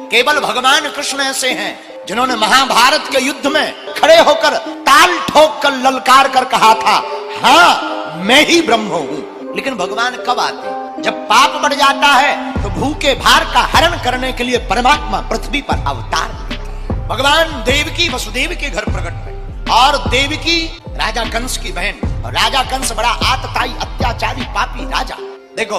केवल भगवान कृष्ण ऐसे हैं जिन्होंने महाभारत के युद्ध में खड़े होकर ताल ठोक कर ललकार कर कहा था, हाँ मैं ही ब्रह्म हूं। लेकिन भगवान कब आते? जब पाप बढ़ जाता है तो भूखे भार का हरण करने के लिए परमात्मा पृथ्वी पर अवतार लेते हैं। भगवान देवकी वसुदेव के घर प्रकट हुए और देवकी राजा कंस की बहन, और राजा कंस बड़ा आतताई अत्याचारी पापी राजा। देखो,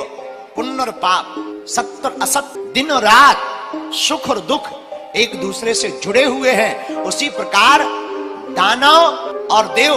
पुण्य और पाप, सत्य और असत्य, दिन और रात, सुख और दुख एक दूसरे से जुड़े हुए हैं। उसी प्रकार दानव और देव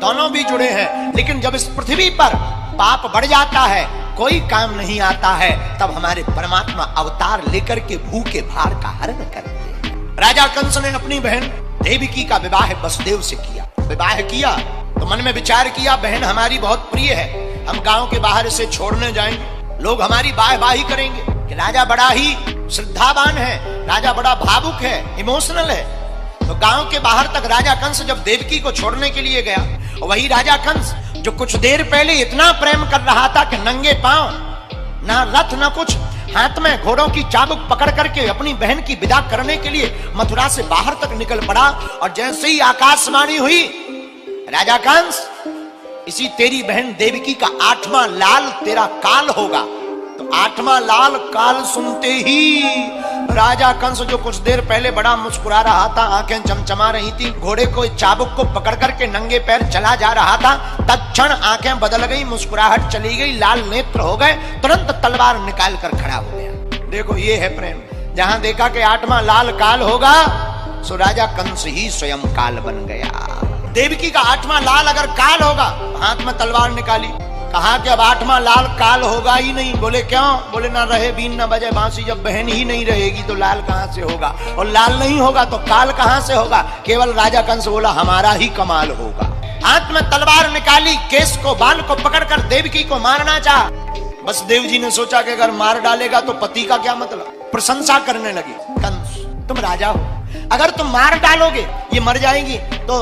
दोनों भी जुड़े हैं। लेकिन जब इस पृथ्वी पर पाप बढ़ जाता है, कोई काम नहीं आता है, तब हमारे परमात्मा अवतार लेकर के भूखे भार का हरण करते हैं। राजा कंस ने अपनी बहन देवकी का विवाह वसुदेव से किया। विवाह किया तो मन में विचार किया, बहन हमारी बहुत प्रिय है, हम गांव के बाहर इसे छोड़ने जाएंगे, लोग हमारी वाहवाही करेंगे कि राजा बड़ा ही श्रद्धावान है, राजा बड़ा भावुक है, इमोशनल है। तो गांव के बाहर तक राजा कंस जब देवकी को छोड़ने के लिए गया, वही राजा कंस जो कुछ देर पहले इतना प्रेम कर रहा था कि नंगे पांव, ना रथ ना कुछ, हाथ में घोड़ों की चाबुक पकड़ करके अपनी बहन की विदा करने के लिए मथुरा से बाहर तक निकल पड़ा। और जैसे ही आकाशवाणी हुई, राजा कंस, इसी तेरी बहन देवकी का 8वां लाल तेरा काल होगा। तो 8वां लाल काल सुनते ही राजा कंस जो कुछ देर पहले बड़ा मुस्कुरा रहा था, आंखें चमचमा रही थी, घोड़े को चाबुक को पकड़ करके नंगे पैर चला जा रहा था, तत्क्षण आंखें बदल गई, मुस्कुराहट चली गई, लाल नेत्र हो गए, तुरंत तलवार निकाल कर खड़ा हो गया। देखो ये है प्रेम। जहां देखा कि 8वां लाल काल होगा, सो राजा कंस ही स्वयं काल बन गया। देवकी का 8वां लाल अगर काल होगा, हाथ में तलवार निकाली, कहा कि अब 8वां लाल काल होगा ही नहीं। बोले क्यों? बोले ना रहे बीन ना बजे बांसुरी, जब बहन ही नहीं रहेगी तो लाल कहां से होगा, और लाल नहीं होगा तो काल कहां से होगा। केवल राजा कंस बोला हमारा ही कमाल होगा। हाथ में तलवार निकाली, केस को बाल को पकड़कर देवकी को मारना चाहा। बस देव जी ने सोचा कि अगर मार डालेगा तो पति का क्या मतलब। प्रशंसा करने लगी, कंस तुम राजा हो, अगर तुम मार डालोगे ये मर जाएंगी तो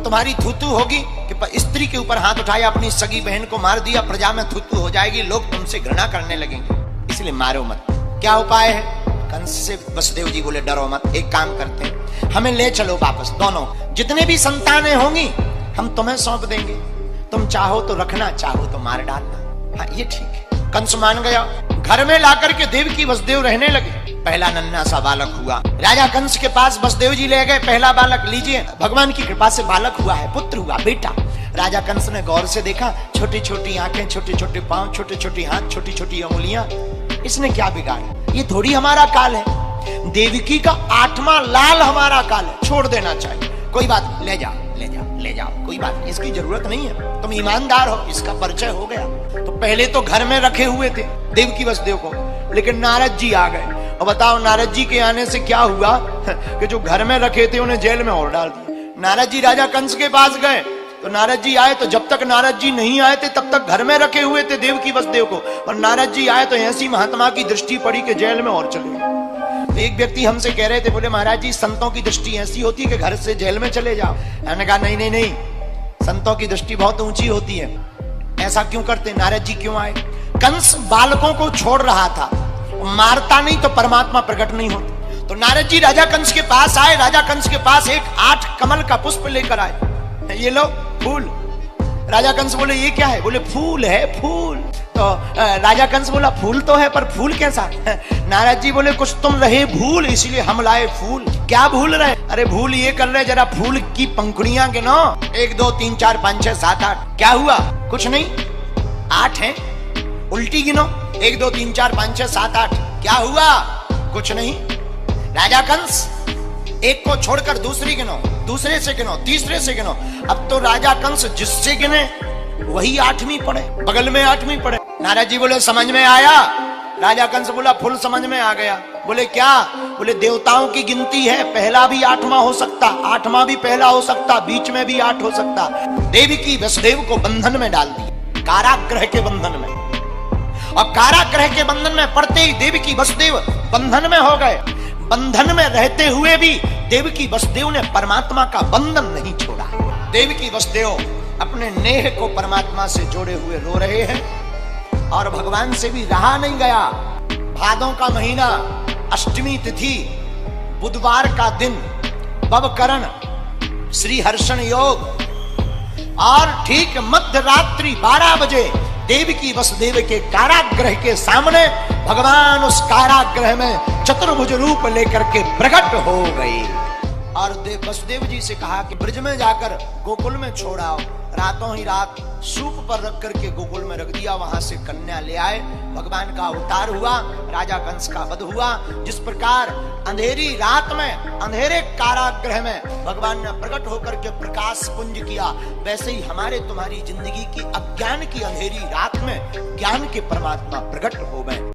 तुम्हारी थूथू होगी कि स्त्री के ऊपर हाथ उठाया, अपनी सगी बहन को मार दिया, प्रजा में थूथू हो जाएगी, लोग तुमसे घृणा करने लगेंगे, इसलिए मारो मत। क्या उपाय है? कंस से वसुदेव जी बोले डरो मत, एक काम करते हैं, हमें ले चलो वापस, दोनों जितने भी संतानें होंगी हम तुम्हें सौंप देंगे, तुम चाहो तो रखना, चाहो तो मार डालना। हाँ ये ठीक है। कंस मान गया। घर में लाकर के देवकी वसुदेव रहने लगे। पहला नन्हा सा बालक हुआ, राजा कंस के पास वसुदेव जी ले गए, पहला बालक लीजिए, भगवान की कृपा से बालक हुआ है, पुत्र हुआ, बेटा। राजा कंस ने गौर से देखा, छोटी छोटी आंखें, छोटे छोटे पांव, छोटे छोटे हाथ, छोटी छोटी उंगलियां, इसने क्या बिगाड़ा? ये थोड़ी हमारा काल है। देवकी का 8वां लाल हमारा काल है, छोड़ देना चाहिए। कोई बात, ले जाओ ले जाओ ले जाओ, कोई बात नहीं, इसकी जरूरत नहीं है, तुम ईमानदार हो, इसका परिचय हो गया। तो पहले तो घर में रखे हुए थे देवकी वसुदेव को, लेकिन नारद जी आ गए। और बताओ नारद जी के आने से क्या हुआ कि जो घर में रखे थे उन्हें जेल में और डाल दिया। नारद जी राजा कंस के पास गए तो नारद जी आए, तो जब तक नारद जी नहीं आए थे तब तक घर में रखे हुए थे देवकी वसुदेव को, और नारद जी आए तो ऐसी महात्मा की दृष्टि पड़ी कि जेल में और चले गए। तो एक व्यक्ति हमसे कह रहे थे, बोले महाराज जी संतों की दृष्टि ऐसी होती है कि घर से जेल में चले जाओ। मैंने कहा नहीं नहीं नहीं, संतों की दृष्टि बहुत ऊंची होती है। ऐसा क्यों करते? नारद जी क्यों आए? कंस बालकों को छोड़ रहा था, मारता नहीं तो परमात्मा प्रकट नहीं होता। तो नारद जी राजा कंस के पास आए, राजा कंस के पास एक 8 कमल का पुष्प लेकर आए, ये लो फूल। राजा कंस बोले ये क्या है? बोले फूल है, फूल। तो राजा कंस बोला फूल तो है पर फूल कैसा? नारद जी बोले कुछ तुम रहे भूल, इसलिए हम लाए फूल। क्या भूल रहे? अरे भूल ये कर रहे, जरा फूल की पंखुड़ियां गिनो, 1 2 3 4 5 6 7 8। क्या हुआ? कुछ नहीं, 8 हैं, उल्टी गिनो, 1 2 3 4 5 6 7 8। क्या हुआ? कुछ नहीं। राजा कंस एक को छोड़कर दूसरी गिनो, दूसरे से गिनो, तीसरे से गिनो। अब तो राजा कंस जिससे गिने वही 8वीं पड़े, बगल में 8वीं पड़े। नारद जी बोले समझ में आया? राजा कंस बोला फुल समझ में आ गया। बोले क्या? बोले देवताओं की गिनती है, पहला भी 8वां हो सकता, 8वां भी पहला हो सकता, बीच में भी 8 हो सकता। देवकी वसुदेव को बंधन में डाल दिया, कारागृह के बंधन में, और कारागृह के बंधन में पड़ते ही देवकी वसुदेव बंधन में हो गए। बंधन में रहते हुए भी देवकी वसुदेव ने परमात्मा का बंधन नहीं छोड़ा। देवकी वसुदेव अपने नेह को परमात्मा से जोड़े हुए रो रहे हैं, और भगवान से भी रहा नहीं गया। भादों का महीना, अष्टमी तिथि बुधवार का दिन बवकरण श्री हर्षण योग, और ठीक मध्य रात्रि 12 बजे देवकी वसुदेव के कारागृह के सामने भगवान उस कारागृह में चतुर्भुज रूप लेकर के प्रकट हो गए और वसुदेव जी से कहा कि ब्रज में जाकर गोकुल में छोड़ाओ। रातों ही रात सूप पर रख करके गोकुल में रख दिया, वहां से कन्या ले आए। भगवान का अवतार हुआ, राजा कंस का वध हुआ। जिस प्रकार अंधेरी रात में अंधेरे कारागृह में भगवान ने प्रकट होकर के प्रकाश पुंज किया, वैसे ही हमारे तुम्हारी जिंदगी की अज्ञान की अंधेरी रात में ज्ञान के परमात्मा प्रकट हो गए।